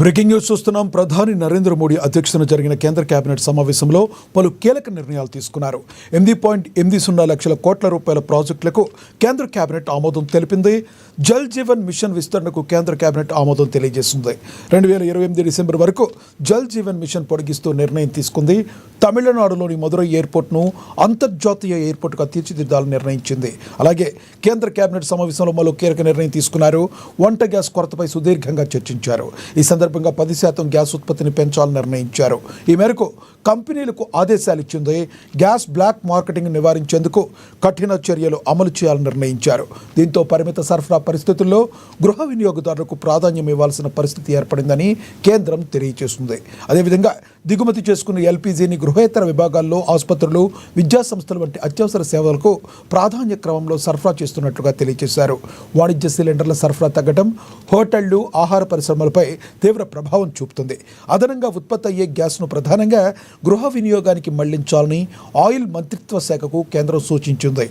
Breaking news చూస్తున్నాం. ప్రధాని నరేంద్ర మోడీ అధ్యక్షతన జరిగిన కేంద్ర కేబినెట్ సమావేశంలో పలు కీలక నిర్ణయాలు తీసుకున్నారు. 8.80 లక్షల కోట్ల రూపాయల ప్రాజెక్టులకు కేంద్ర కేబినెట్ ఆమోదం తెలిపింది. జల్ జీవన్ మిషన్ విస్తరణకు కేంద్ర కేబినెట్ ఆమోదం తెలియజేసింది. 2028 డిసెంబర్ వరకు జల్ జీవన్ మిషన్ పొడిగిస్తూ నిర్ణయం తీసుకుంది. తమిళనాడులోని మదురై ఎయిర్పోర్ట్ను అంతర్జాతీయ ఎయిర్పోర్టుగా తీర్చిదిద్దాలని నిర్ణయించింది. అలాగే కేంద్ర కేబినెట్ సమావేశంలో మరో కీలక నిర్ణయం తీసుకున్నారు. వంట గ్యాస్ కొరతపై సుదీర్ఘంగా చర్చించారు. ఈ సందర్భంగా 10% గ్యాస్ ఉత్పత్తిని పెంచాలని నిర్ణయించారు. ఈ మేరకు కంపెనీలకు ఆదేశాలు ఇచ్చింది. గ్యాస్ బ్లాక్ మార్కెటింగ్ నివారించేందుకు కఠిన చర్యలు అమలు చేయాలని నిర్ణయించారు. దీంతో పరిమిత సరఫరా పరిస్థితుల్లో గృహ వినియోగదారులకు ప్రాధాన్యం ఇవ్వాల్సిన పరిస్థితి ఏర్పడిందని కేంద్రం తెలియజేస్తుంది. అదేవిధంగా దిగుమతి చేసుకున్న ఎల్పీజీని గృహేతర విభాగాల్లో ఆసుపత్రులు, విద్యా సంస్థలు వంటి అత్యవసర సేవలకు ప్రాధాన్య క్రమంలో సరఫరా చేస్తున్నట్లుగా తెలియజేశారు. వాణిజ్య సిలిండర్ల సరఫరా తగ్గడం హోటళ్లు, ఆహార పరిశ్రమలపై తీవ్ర ప్రభావం చూపుతుంది. అదనంగా ఉత్పత్తి అయ్యే గ్యాస్ను ప్రధానంగా గృహ వినియోగానికి మళ్లించాలని ఆయిల్ మంత్రిత్వ శాఖకు కేంద్రం సూచించింది.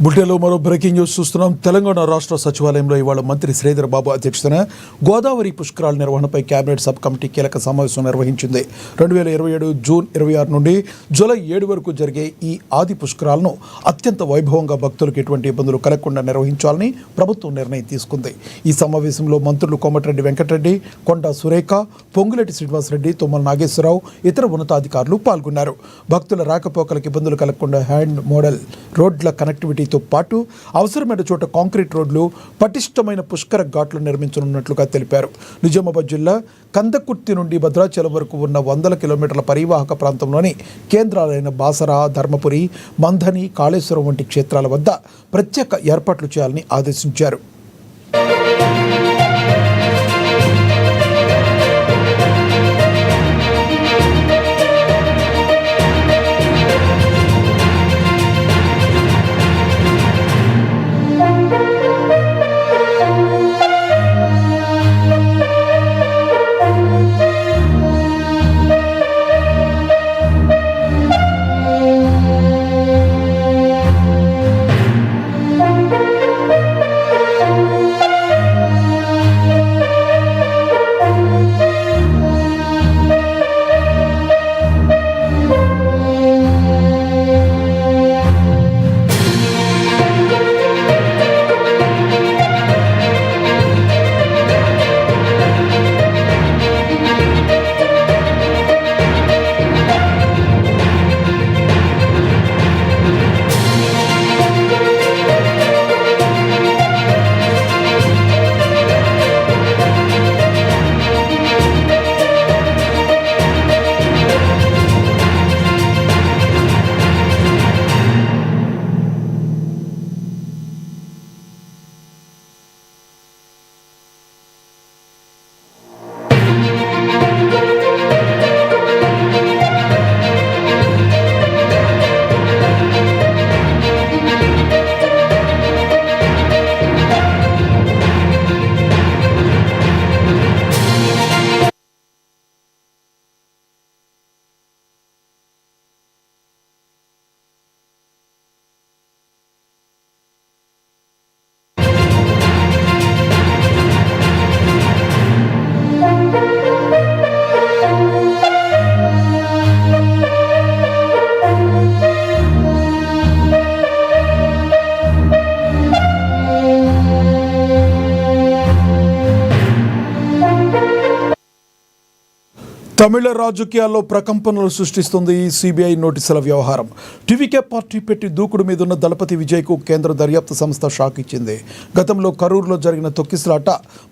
బుల్టెన్లో మరో బ్రేకింగ్ న్యూస్ చూస్తున్నాం. తెలంగాణ రాష్ట్ర సచివాలయంలో ఇవాళ మంత్రి శ్రీధర్ బాబు అధ్యక్షతన గోదావరి పుష్కరాల నిర్వహణపై కేబినెట్ సబ్ కమిటీ కీలక సమావేశం నిర్వహించింది. 2027 జూన్ 26 నుండి జూలై 7 వరకు జరిగే ఈ ఆది పుష్కరాలను అత్యంత వైభవంగా భక్తులకు ఎటువంటి ఇబ్బందులు కలగకుండా నిర్వహించాలని ప్రభుత్వం నిర్ణయం తీసుకుంది. ఈ సమావేశంలో మంత్రులు కోమటిరెడ్డి వెంకటరెడ్డి, కొండా సురేఖ, పొంగులేటి శ్రీనివాసరెడ్డి, తుమ్మల నాగేశ్వరరావు, ఇతర ఉన్నతాధికారులు పాల్గొన్నారు. భక్తుల రాకపోకలకు ఇబ్బందులు కలగకుండా హ్యాండ్ మోడల్ రోడ్ల కనెక్టివిటీతో పాటు అవసరమైన చోట కాంక్రీట్ రోడ్లు, పటిష్టమైన పుష్కర ఘాట్లు నిర్మించనున్నట్లుగా తెలిపారు. నిజామాబాద్ జిల్లా కందకుర్తి నుండి భద్రాచలం వరకు ఉన్న 100 కిలోమీటర్ల పరివాహక ప్రాంతంలోని కేంద్రాలైన బాసర, ధర్మపురి, మంథని, కాళేశ్వరం వంటి క్షేత్రాల వద్ద ప్రత్యేక ఏర్పాట్లు చేయాలని ఆదేశించారు. తమిళ రాజకీయాల్లో ప్రకంపనలు సృష్టిస్తుంది సిబిఐ నోటీసుల వ్యవహారం. టీవీకే పార్టీ పెట్టి దూకుడు మీదున్న దళపతి విజయ్కు కేంద్ర దర్యాప్తు సంస్థ షాక్ ఇచ్చింది. గతంలో కరూరులో జరిగిన తొక్కిసలాట,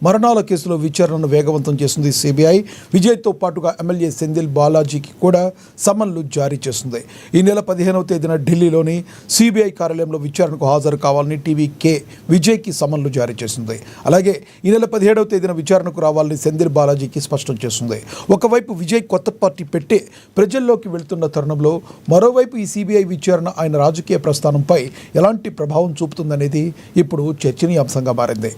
మరణాల కేసులో విచారణను వేగవంతం చేసింది సిబిఐ. విజయ్తో పాటుగా ఎమ్మెల్యే సెంధిల్ బాలాజీకి కూడా సమన్లు జారీ చేస్తుంది. ఈ నెల 15వ తేదీన ఢిల్లీలోని సిబిఐ కార్యాలయంలో విచారణకు హాజరు కావాలని టీవీకే విజయ్కి సమన్లు జారీ చేసింది. అలాగే ఈ నెల 17వ తేదీన విచారణకు రావాలని సెంధిల్ బాలాజీకి స్పష్టం చేస్తుంది. ఒకవైపు విజయ్ కొత్త పార్టీ పెట్టి ప్రజల్లోకి వెళ్తున్న తరుణంలో మరోవైపు ఈ సిబిఐ విచారణ ఆయన రాజకీయ ప్రస్థానంపై ఎలాంటి ప్రభావం చూపుతుందనేది ఇప్పుడు చర్చనీయాంశంగా మారింది.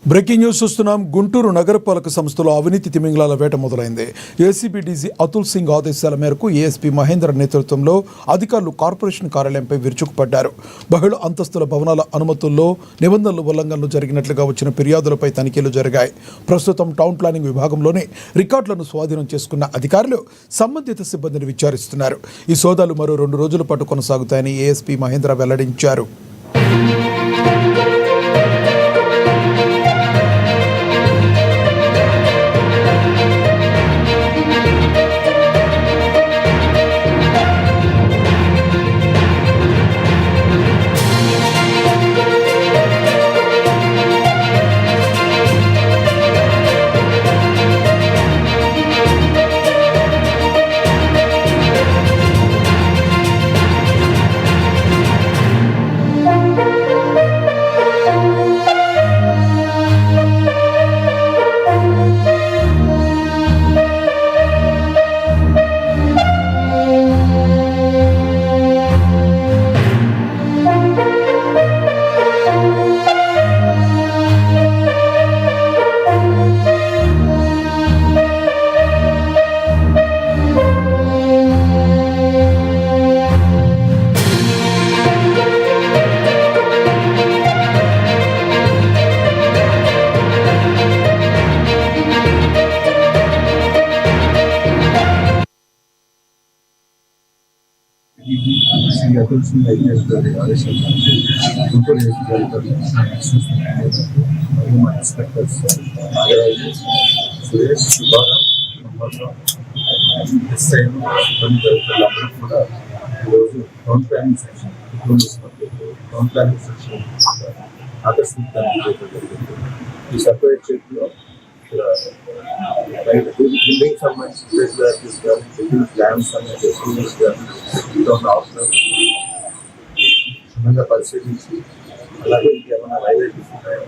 బ్రేకింగ్ న్యూస్ చూస్తున్నాం. గుంటూరు నగరపాలక సంస్థలో అవినీతి తిమింగలాల వేట మొదలైంది. ఏసీబీ డీజీ అతుల్ సింగ్ ఆదేశాల మేరకు ఏఎస్పీ మహేందర్ నేతృత్వంలో అధికారులు కార్పొరేషన్ కార్యాలయంపై విరుచుకుపడ్డారు. బహుళ అంతస్తుల భవనాల అనుమతుల్లో నిబంధనలు ఉల్లంఘనలు జరిగినట్లుగా వచ్చిన ఫిర్యాదులపై తనిఖీలు జరిగాయి. ప్రస్తుతం టౌన్ ప్లానింగ్ విభాగంలోనే రికార్డులను స్వాధీనం చేసుకున్న అధికారులు సంబంధిత సిబ్బందిని విచారిస్తున్నారు. ఈ సోదాలు మరో 2 రోజుల పాటు కొనసాగుతాయని ఏఎస్పీ మహేంద్ర వెల్లడించారు. శ్రీ అతుల్ సింగ్ ఐఏఎస్ గారి ఆదేశంగా గుంటూరు ఎస్పీ గారి మరియు మా ఇన్స్పెక్టర్స్ నాగరాజు, సురేష్, సుబ్బారావు, ఎస్ఐ సిబ్బంది తదితరులందరూ కూడా ఈరోజు town planning section town planning section ఆకస్మిక తనిఖీ చేయడం జరిగింది. ఈ సపరేట్ చేతిలో బిల్డింగ్ సంబంధించి బిల్డింగ్ ప్లాన్స్ అనేది ఇంట్లో ఉన్న అవసరం క్షుణ్ణంగా పరిశీలించి అలాగే ఇంకేమైనా వైలేషన్స్ ఉన్నాయో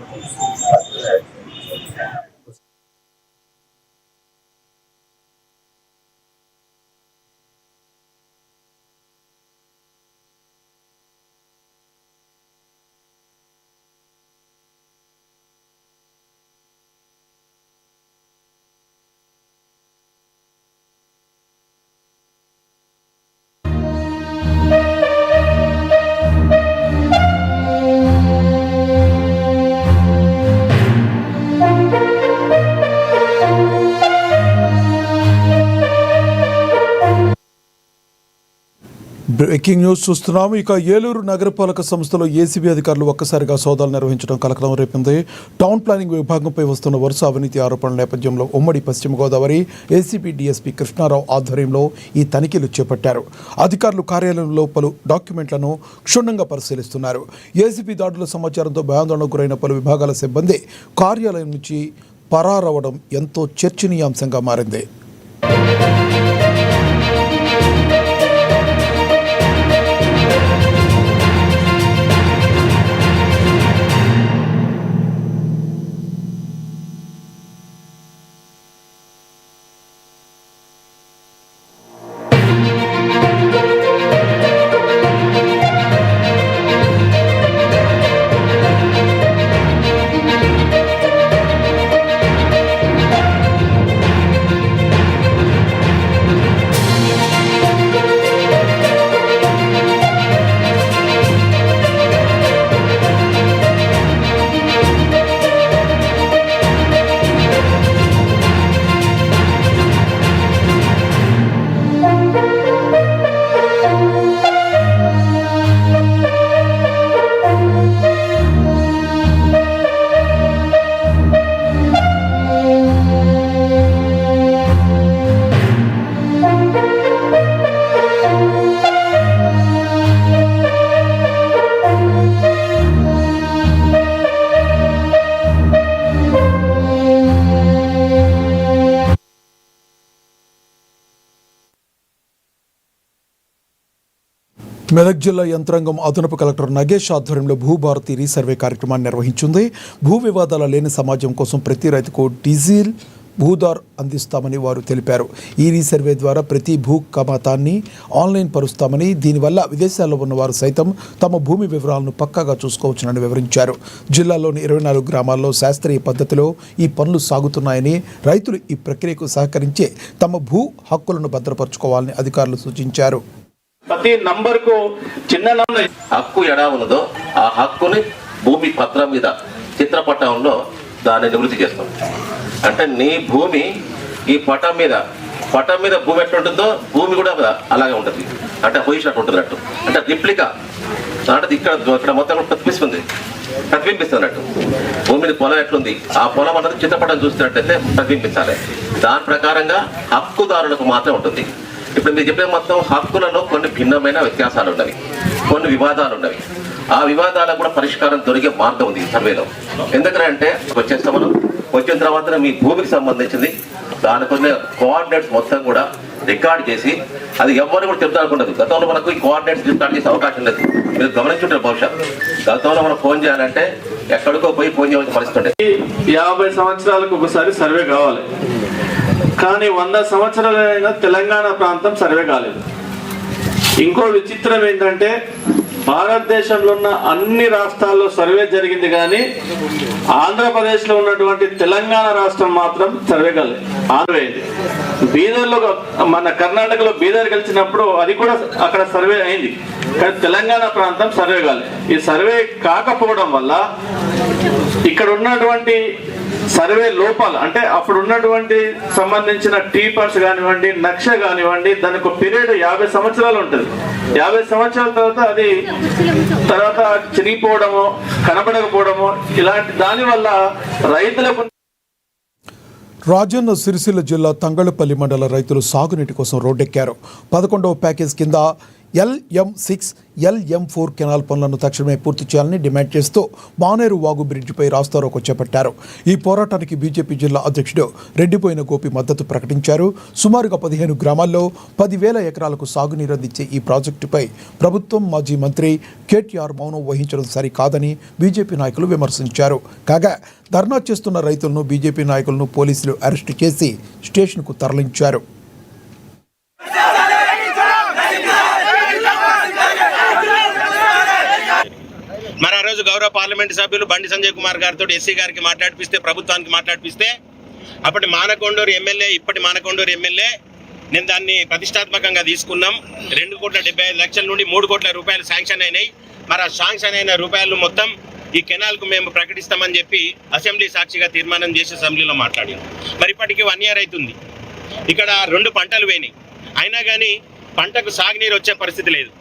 బ్రేకింగ్ న్యూస్ చూస్తున్నాము. ఇక ఏలూరు నగరపాలక సంస్థలో ఏసీబీ అధికారులు ఒక్కసారిగా సోదాలు నిర్వహించడం కలకలం రేపింది. టౌన్ ప్లానింగ్ విభాగంపై వస్తున్న వరుస అవినీతి ఆరోపణల నేపథ్యంలో ఉమ్మడి పశ్చిమ గోదావరి ఏసీబీ డీఎస్పీ కృష్ణారావు ఆధ్వర్యంలో ఈ తనిఖీలు చేపట్టారు. అధికారులు కార్యాలయంలో పలు డాక్యుమెంట్లను క్షుణ్ణంగా పరిశీలిస్తున్నారు. ఏసీబీ దాడుల సమాచారంతో భయాందోళనకు గురైన పలు విభాగాల సిబ్బంది కార్యాలయం నుంచి పరారవడం ఎంతో చర్చనీయాంశంగా మారింది. మెదక్ జిల్లా యంత్రాంగం అదనపు కలెక్టర్ నగేష్ ఆధ్వర్యంలో భూభారతి రీసర్వే కార్యక్రమాన్ని నిర్వహించింది. భూ వివాదాల లేని సమాజం కోసం ప్రతి రైతుకు డీజిల్ భూదార్ అందిస్తామని వారు తెలిపారు. ఈ రీసర్వే ద్వారా ప్రతి భూ కమతాన్ని ఆన్లైన్ పరుస్తామని, దీనివల్ల విదేశాల్లో ఉన్నవారు సైతం తమ భూమి వివరాలను పక్కాగా చూసుకోవచ్చునని వివరించారు. జిల్లాలోని 24 గ్రామాల్లో శాస్త్రీయ పద్ధతిలో ఈ పనులు సాగుతున్నాయని, రైతులు ఈ ప్రక్రియకు సహకరించి తమ భూ హక్కులను భద్రపరచుకోవాలని అధికారులు సూచించారు. ప్రతి నంబర్కు చిన్న నంబర్ హక్కు ఎడా ఉన్నదో ఆ హక్కుని భూమి పత్రం మీద చిత్రపటంలో దాన్ని నివృత్తి చేస్తాం. అంటే నీ భూమి ఈ పటం మీద భూమి ఎట్లా ఉంటుందో భూమి కూడా అలాగే ఉంటుంది. అంటే పొజిషన్ ఉంటుంది అన్నట్టు. అంటే రిప్లికా అంటే ఇక్కడ మొత్తం ప్రతిబింబిస్తుంది అన్నట్టు. భూమిని పొలం ఎట్లుంది ఆ పొలం అన్నది చిత్రపటం చూస్తున్నట్టయితే ప్రతిబింబించాలి. దాని ప్రకారంగా హక్కుదారులకు మాత్రం ఉంటుంది. ఇప్పుడు మీరు చెప్పే మొత్తం హక్కులలో కొన్ని భిన్నమైన వ్యత్యాసాలు ఉన్నవి, కొన్ని వివాదాలు ఉన్నవి. ఆ వివాదాలకు కూడా పరిష్కారం దొరికే మార్గం ఉంది ఈ సర్వేలో. ఎందుకంటే వచ్చేస్తాం మనం, వచ్చిన తర్వాత మీ భూమికి సంబంధించింది దాని కొన్ని కోఆర్డినేట్స్ మొత్తం కూడా రికార్డ్ చేసి అది ఎవరు కూడా చెప్తానుకుండదు. గతంలో మనకు ఈ కోఆర్డినేట్స్ రికార్డ్ చేసే అవకాశం లేదు. మీరు గమనించుంటారు బహుశా. గతంలో మనం ఫోన్ చేయాలంటే ఎక్కడికో పోయి ఫోన్ చేయవలసిన పరిస్థితి ఉండే. 50 సంవత్సరాలకు ఒకసారి సర్వే కావాలి, కానీ 100 సంవత్సరాలైనా తెలంగాణ ప్రాంతం సర్వే కాలేదు. ఇంకో విచిత్రం ఏంటంటే భారతదేశంలో ఉన్న అన్ని రాష్ట్రాల్లో సర్వే జరిగింది, కానీ ఆంధ్రప్రదేశ్లో ఉన్నటువంటి తెలంగాణ రాష్ట్రం మాత్రం సర్వే కాలేదు. బీదర్లో మన కర్ణాటకలో బీదర్ గెలిచినప్పుడు అది కూడా అక్కడ సర్వే అయింది, కానీ తెలంగాణ ప్రాంతం సర్వే కాలేదు. ఈ సర్వే కాకపోవడం వల్ల ఇక్కడ ఉన్నటువంటి సర్వే లోపాలు, అంటే అప్పుడు ఉన్నటువంటి సంబంధించిన టీపర్స్ కానివ్వండి, నక్ష కానివ్వండి, దానికి ఒక పీరియడ్ 50 సంవత్సరాలు ఉంటుంది. 50 సంవత్సరాల తర్వాత చిరిగిపోవడము, కనబడకపోవడము, ఇలాంటి దానివల్ల రైతులకు. రాజన్న సిరిసిల్ల జిల్లా తంగళపల్లి మండల రైతులు సాగునీటి కోసం రోడ్డెక్కారు. 11వ ప్యాకేజ్ కింద LM6, LM4 కెనాల్ పనులను తక్షణమే పూర్తి చేయాలని డిమాండ్ చేస్తూ మానేరు వాగు బ్రిడ్జిపై రాస్తారోకో చేపట్టారు. ఈ పోరాటానికి బీజేపీ జిల్లా అధ్యక్షుడు రెడ్డిపోయిన గోపి మద్దతు ప్రకటించారు. సుమారుగా 15 గ్రామాల్లో 10,000 ఎకరాలకు సాగునీరు అందించే ఈ ప్రాజెక్టుపై ప్రభుత్వం, మాజీ మంత్రి కేటీఆర్ మౌనం వహించడం సరికాదని బీజేపీ నాయకులు విమర్శించారు. కాగా ధర్నా చేస్తున్న రైతులను, బీజేపీ నాయకులను పోలీసులు అరెస్టు చేసి స్టేషన్కు తరలించారు. మరి ఆ రోజు గౌరవ పార్లమెంటు సభ్యులు బండి సంజయ్ కుమార్ గారితో ఎస్సీ గారికి మాట్లాడిపిస్తే, ప్రభుత్వానికి మాట్లాడిపిస్తే, అప్పటి మానకొండూరు ఎమ్మెల్యే, ఇప్పటి మానకొండూరు ఎమ్మెల్యే నేను దాన్ని ప్రతిష్టాత్మకంగా తీసుకున్నాం. 2,75,00,000 నుండి 3 కోట్ల రూపాయలు శాంక్షన్ అయినాయి. మరి ఆ శాంక్షన్ అయిన రూపాయలు మొత్తం ఈ కెనాల్కు మేము ప్రకటిస్తామని చెప్పి అసెంబ్లీ సాక్షిగా తీర్మానం చేసి అసెంబ్లీలో మాట్లాడాం. మరి ఇప్పటికీ 1 year అవుతుంది. ఇక్కడ 2 పంటలు పోయినాయి, అయినా కానీ పంటకు సాగునీరు వచ్చే పరిస్థితి లేదు.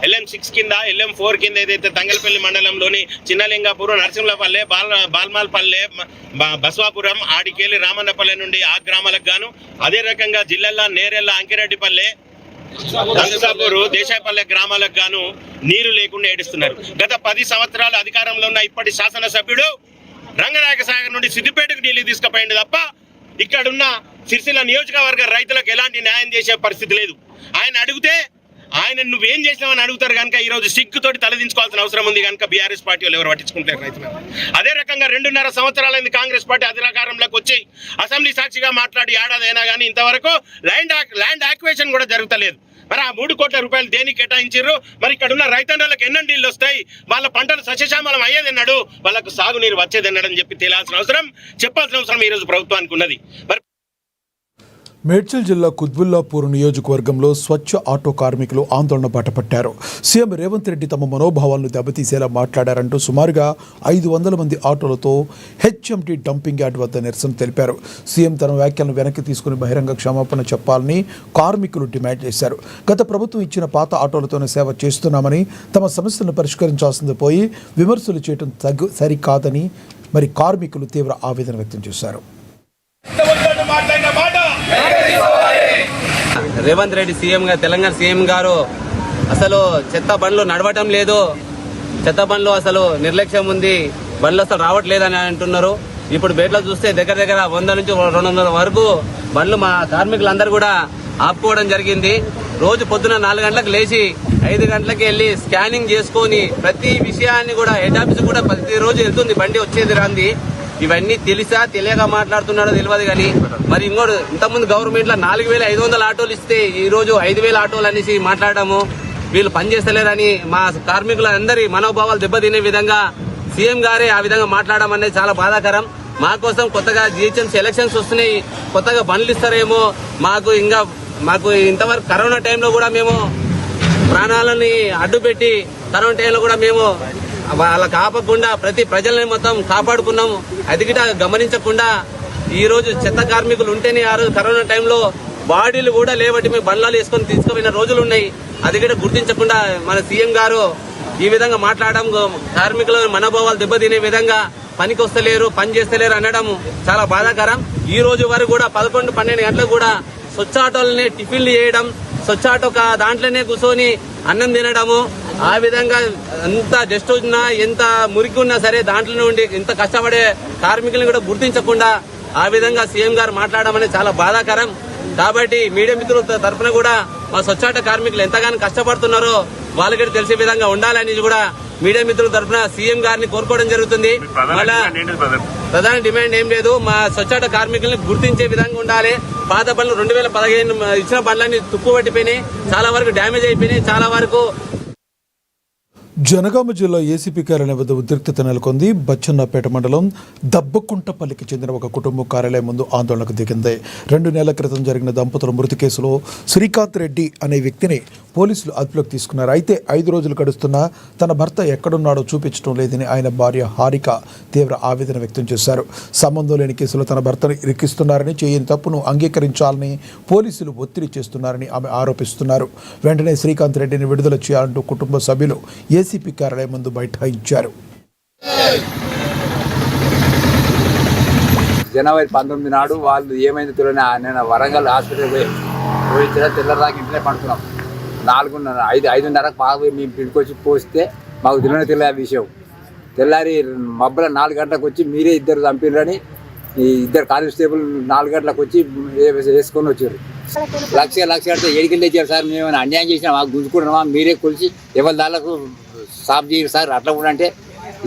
LM6 కింద LM4 కింద ఏదైతే తంగలపల్లి మండలంలోని చిన్నలింగాపూర్, నరసింహపల్లె, బాల్మాల్పల్లె, బసవాపురం, ఆడికేలి, రామన్నపల్లె నుండి ఆ గ్రామాలకు గాను, అదే రకంగా జిల్లెల్ల, నేరెల్ల, అంకిరెడ్డిపల్లె, రంగసాపూరు, దేశాయపల్లె గ్రామాలకు గాను నీరు లేకుండా ఏడుస్తున్నారు. గత 10 సంవత్సరాలు అధికారంలో ఉన్న ఇప్పటి శాసనసభ్యుడు రంగనాయక సాగర్ నుండి సిద్దిపేటకు నీళ్లు తీసుకుపోయింది తప్ప ఇక్కడున్న సిరిసిల్ల నియోజకవర్గ రైతులకు ఎలాంటి న్యాయం చేసే పరిస్థితి లేదు. ఆయన అడిగితే ఆయన నువ్వేం చేసినావని అడుగుతారు కనుక ఈరోజు సిగ్గుతోటి తలదించుకోవాల్సిన అవసరం ఉంది కనుక బీఆర్ఎస్ పార్టీ వాళ్ళు ఎవరు పట్టించుకుంటారు రైతులు. అదే రకంగా 2.5 సంవత్సరాలైంది కాంగ్రెస్ పార్టీ అధికారంలోకి వచ్చి అసెంబ్లీ సాక్షిగా మాట్లాడి ఏడాది అయినా కానీ ఇంతవరకు ల్యాండ్ యాక్విజిషన్ కూడా జరుగుతలేదు. మరి ఆ 3 కోట్ల రూపాయలు దేనికి కేటాయించారు? మరి ఇక్కడ ఉన్న రైతన్నలకు ఎన్నో నీళ్ళు వస్తాయి, వాళ్ళ పంటలు సస్యశ్యామలం అయ్యేదన్నాడు, వాళ్ళకు సాగునీరు వచ్చేదన్నాడు అని చెప్పి చెప్పాల్సిన అవసరం ఈ రోజు ప్రభుత్వానికి ఉన్నది. మరి మేడ్చల్ జిల్లా కుత్బుల్లాపూర్ నియోజకవర్గంలో స్వచ్ఛ ఆటో కార్మికులు ఆందోళన బాటపట్టారు. సీఎం రేవంత్ రెడ్డి తమ మనోభావాలను దెబ్బతీసేలా మాట్లాడారంటూ సుమారుగా 500 మంది ఆటోలతో HMT డంపింగ్ యార్డ్ వద్ద నిరసన తెలిపారు. సీఎం తన వ్యాఖ్యలను వెనక్కి తీసుకుని బహిరంగ క్షమాపణ చెప్పాలని కార్మికులు డిమాండ్ చేశారు. గత ప్రభుత్వం ఇచ్చిన పాత ఆటోలతోనే సేవ చేస్తున్నామని, తమ సమస్యలను పరిష్కరించాల్సింది పోయి విమర్శలు చేయడం సరికాదని మరి కార్మికులు తీవ్ర ఆవేదన వ్యక్తం చేశారు. రేవంత్ రెడ్డి సీఎం గారు, తెలంగాణ సీఎం గారు అసలు చెత్త బండ్లు నడవటం లేదు, చెత్త బండ్లు అసలు నిర్లక్ష్యం ఉంది, బండ్లు అసలు రావట్లేదని అంటున్నారు. ఇప్పుడు బేట్లో చూస్తే దగ్గర 100 నుంచి 200 వరకు బండ్లు మా కార్మికులందరూ కూడా ఆపుకోవడం జరిగింది. రోజు పొద్దున 4 గంటలకు లేచి 5 గంటలకు వెళ్ళి స్కానింగ్ చేసుకొని ప్రతి విషయాన్ని కూడా హెడ్ ఆఫీస్ కూడా ప్రతిరోజు వెళ్తుంది, బండి వచ్చేది రాంది. ఇవన్నీ తెలియక మాట్లాడుతున్నాడో తెలియదు కానీ మరి ఇంకోటి ఇంతకుముందు గవర్నమెంట్ లో 4,500 ఆటోలు ఇస్తే ఈ రోజు 5,000 ఆటోలు అనేసి మాట్లాడము, వీళ్ళు పనిచేస్తలేరని మా కార్మికులందరి మనోభావాలు దెబ్బతినే విధంగా సీఎం గారే ఆ విధంగా మాట్లాడడం అనేది చాలా బాధాకరం. మా కోసం కొత్తగా జిహెచ్ఎంసీ ఎలక్షన్స్ వస్తున్నాయి, కొత్తగా బండ్లు ఇస్తారేమో, మాకు ఇంతవరకు కరోనా టైంలో కూడా మేము ప్రాణాలని అడ్డుపెట్టి కరోనా టైంలో కూడా మేము వాళ్ళకి ఆపకుండా ప్రతి ప్రజల్ని మొత్తం కాపాడుకున్నాము. అది గిట గమనించకుండా ఈ రోజు చెత్త కార్మికులు ఉంటేనే ఆ రోజు కరోనా టైంలో బాడీలు కూడా లేవట్టి మేము బండ్లాలు వేసుకొని తీసుకుపోయిన రోజులు ఉన్నాయి. అది కూడా గుర్తించకుండా మన సీఎం గారు ఈ విధంగా మాట్లాడడం, కార్మికుల మనోభావాలు దెబ్బతినే విధంగా పనికి వస్తలేరు, పని చేస్తలేరు అనడం చాలా బాధాకరం. ఈ రోజు వరకు కూడా 11-12 గంటలకు కూడా స్వచ్ఛ ఆటోలని టిఫిన్లు చేయడం, స్వచ్ఛ ఆటో దాంట్లోనే కూర్చొని అన్నం తినడము, ఆ విధంగా ఎంత డస్ట్ ఉన్నా ఎంత మురికి ఉన్నా సరే దాంట్లో ఉండి ఇంత కష్టపడే కార్మికులను కూడా గుర్తించకుండా ఆ విధంగా సీఎం గారు మాట్లాడడం అనేది చాలా బాధాకరం. కాబట్టి మీడియా మిత్రుల తరఫున కూడా మా స్వచ్ఛాట కార్మికులు ఎంతగానో కష్టపడుతున్నారో వాళ్ళకి తెలిసే విధంగా ఉండాలని కూడా మీడియా మిత్రుల తరఫున సీఎం గారిని కోరుకోవడం జరుగుతుంది. మళ్ళా ప్రధాన డిమాండ్ ఏం లేదు, మా స్వచ్ఛాట కార్మికుల్ని గుర్తించే విధంగా ఉండాలి. పాత బండ్లు 2015 ఇచ్చిన బండ్లన్నీ తుప్పు పట్టిపోయినాయి, చాలా వరకు డ్యామేజ్ అయిపోయినాయి, చాలా వరకు. జనగామ జిల్లా ఏసీపీ కార్యాలయం వద్ద ఉద్రిక్తత నెలకొంది. బచ్చన్నపేట మండలం దబ్బకుంటపల్లికి చెందిన ఒక కుటుంబం కార్యాలయం ముందు ఆందోళనకు దిగింది. 2 నెలల క్రితం జరిగిన దంపతుల మృతి కేసులో శ్రీకాంత్ రెడ్డి అనే వ్యక్తిని పోలీసులు అదుపులోకి తీసుకున్నారు. అయితే 5 రోజులు గడుస్తున్నా తన భర్త ఎక్కడున్నాడో చూపించడం లేదని ఆయన భార్య హారిక తీవ్ర ఆవేదన వ్యక్తం చేశారు. సంబంధం లేని కేసులో తన భర్తను ఇరికిస్తున్నారని, చేయని తప్పును అంగీకరించాలని పోలీసులు ఒత్తిడి చేస్తున్నారని ఆమె ఆరోపిస్తున్నారు. వెంటనే శ్రీకాంత్ రెడ్డిని విడుదల చేయాలంటూ కుటుంబ సభ్యులు ఏసీపీ కార్యాలయం ముందు బైఠాయించారు. జనవరి 19 నాడు వాళ్ళు ఏమైంది తెలియని నేను వరంగల్ హాస్పిటల్ పోయించిన తెల్లదాకా ఇంట్లోనే పడుతున్నాం. 5:30కు బాగా మేము పిడికొచ్చి పోస్తే మాకు తెలియని విషయం. తెల్లారి మబ్బుల 4 గంటలకు వచ్చి మీరే 2 చంపినరని 2 కానిస్టేబుల్ 4 గంటలకు వచ్చి వేసుకొని వచ్చారు. లక్ష అంటే 7 కిలో ఇచ్చారు సార్, మేము అన్యాయం చేసినా మాకు గుంజుకుంటున్నామా, మీరే కొలిచి ఎవరి దాళ్ళకు సాఫ్ చేయరు సార్, అట్లా కూడా అంటే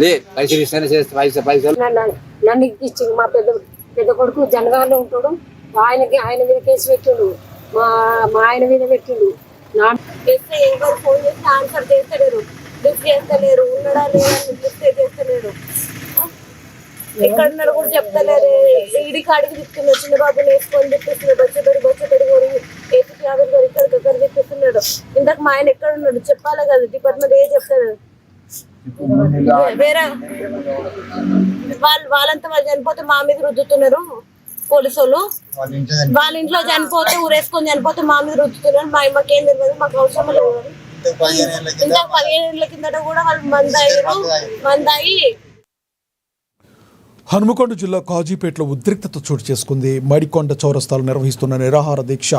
లే పైసలు ఇస్తేనే చేస్తే పైసలు నన్ను ఇచ్చింది. మా పెద్ద కొడుకు జనగాల్లో ఉంటాడు, ఆయన మీద కేసు పెట్టిండు, మా ఆయన మీద పెట్టిండు. చేస్తే ఎవరు ఫోన్ చేస్తే ఆన్సర్ చేస్తలేరు, లిఫ్ట్ చేస్తలేరు, ఉన్నాడా లేదా లిఫ్ట్ చేస్తలేరు, ఎక్కడున్నాడు కూడా చెప్తలేరు. ఈడి కాడికి తిప్పుతున్నాడు, చిన్న బాబుని వేసుకొని తిప్పిస్తున్నాడు, బొచ్చతడి కూడా ఏపీ ఆఫీస్ గారు ఇక్కడ తిప్పిస్తున్నాడు. ఇంతకు మా ఆయన ఎక్కడ ఉన్నాడు చెప్పాలి కదా, డిపార్ట్మెంట్ ఏ చెప్తారు. వేరే వాళ్ళంతా వాళ్ళు చనిపోతే మా మీద రుద్దుతున్నారు పోలీసు వాళ్ళు. వాళ్ళ ఇంట్లో చనిపోతే ఊరేసుకొని చనిపోతే మా మీద రుద్దుతున్నారు. మా అమ్మకి ఏం తెలియదు, మాకు అవసరం లేదు. ఇంత 15 ఏళ్ల కిందట కూడా వాళ్ళు మందాయి హనుమకొండ జిల్లా కాజీపేటలో ఉద్రిక్తత చోటు చేసుకుంది. మడికొండ చౌరస్తాలు నిర్వహిస్తున్న నిరాహార దీక్ష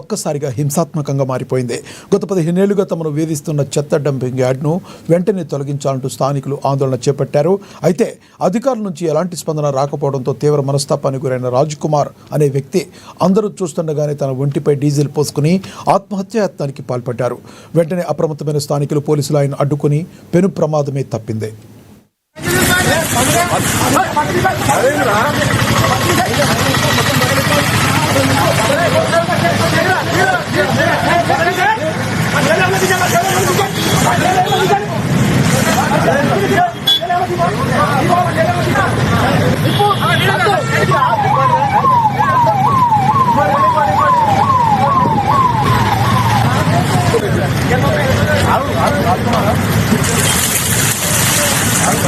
ఒక్కసారిగా హింసాత్మకంగా మారిపోయింది. గత 15 ఏళ్లుగా తమను వేధిస్తున్న చెత్త డంపింగ్ యార్డ్ను వెంటనే తొలగించాలంటూ స్థానికులు ఆందోళన చేపట్టారు. అయితే అధికారుల నుంచి ఎలాంటి స్పందన రాకపోవడంతో తీవ్ర మనస్తాపానికి గురైన రాజ్కుమార్ అనే వ్యక్తి అందరూ చూస్తుండగానే తన ఒంటిపై డీజిల్ పోసుకుని ఆత్మహత్యాయత్నానికి పాల్పడ్డారు. వెంటనే అప్రమత్తమైన స్థానికులు పోలీసులు ఆయన అడ్డుకుని పెను ప్రమాదమే తప్పింది.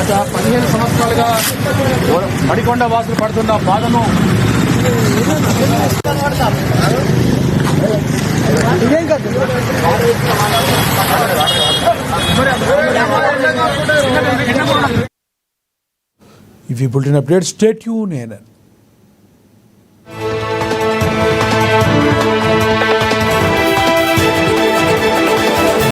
గత 15 సంవత్సరాలుగా మడికొండ వాసులు పడుతున్న బాధను ఇవి బులెటిన్ అప్డేట్స్. Stay tune.